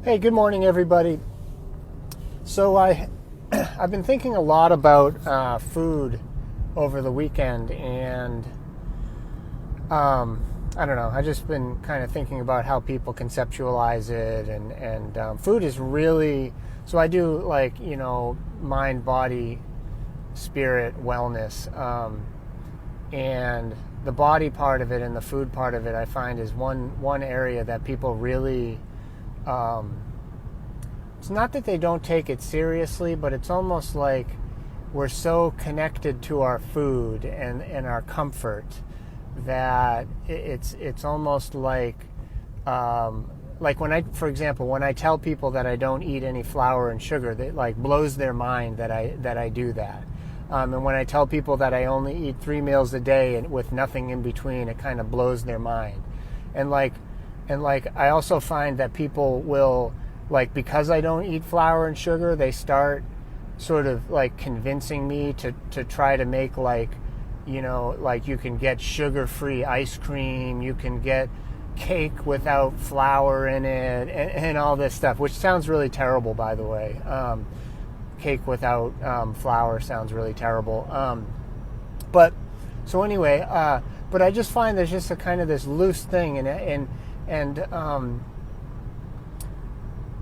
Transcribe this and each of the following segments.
Hey, good morning, everybody. So I've been thinking a lot about food over the weekend, and I don't know. I just been kind of thinking about how people conceptualize it, and food is really. So I do mind, body, spirit, wellness, and the body part of it and the food part of it. I find is one area that people really. It's not that they don't take it seriously, but it's almost like we're so connected to our food and our comfort that it's almost like for example, when I tell people that I don't eat any flour and sugar, that like blows their mind that I do that. And when I tell people that I only eat 3 meals a day and with nothing in between, it kind of blows their mind. And I also find that people will, because I don't eat flour and sugar, they start sort of convincing me to try to make you can get sugar-free ice cream, you can get cake without flour in it, and all this stuff, which sounds really terrible, by the way. Cake without flour sounds really terrible. But I just find there's just a kind of this loose thing, and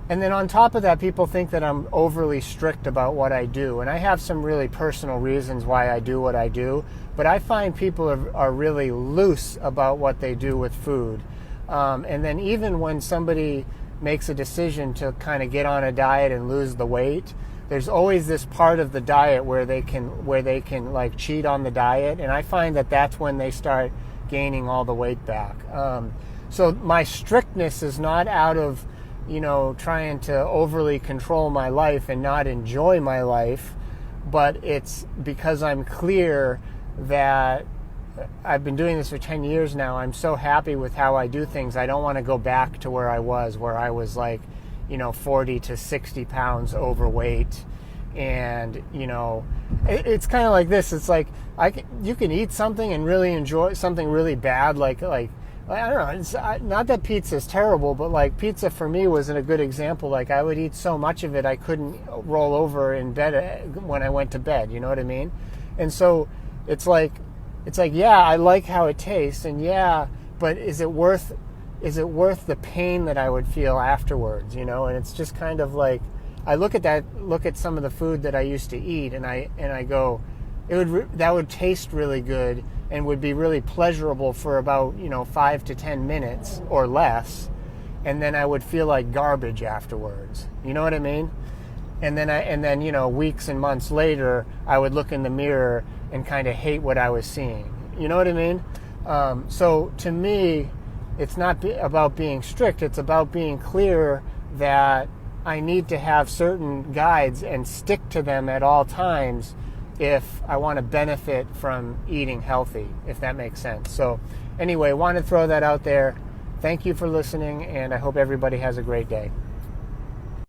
then on top of that, people think that I'm overly strict about what I do. And I have some really personal reasons why I do what I do. But I find people are really loose about what they do with food. And then even when somebody makes a decision to kind of get on a diet and lose the weight, there's always this part of the diet where they can cheat on the diet. And I find that that's when they start gaining all the weight back. So my strictness is not out of trying to overly control my life and not enjoy my life, but it's because I'm clear that I've been doing this for 10 years now. I'm so happy with how I do things. I don't want to go back to where I was 40 to 60 pounds overweight. And, it's kind of like this. It's like you can eat something and really enjoy something really bad, I don't know. It's not that pizza is terrible, but pizza for me wasn't a good example. I would eat so much of it I couldn't roll over in bed when I went to bed. You know what I mean? And so it's like yeah, I like how it tastes, and yeah, but is it worth the pain that I would feel afterwards? And it's just kind of like I look at some of the food that I used to eat, and I go, that would taste really good and would be really pleasurable for about 5 to 10 minutes or less, and then I would feel like garbage afterwards. You know what I mean? And then weeks and months later, I would look in the mirror and kind of hate what I was seeing. You know what I mean? So to me, it's not about being strict. It's about being clear that I need to have certain guides and stick to them at all times if I want to benefit from eating healthy, if that makes sense. So anyway, want to throw that out there. Thank you for listening, and I hope everybody has a great day.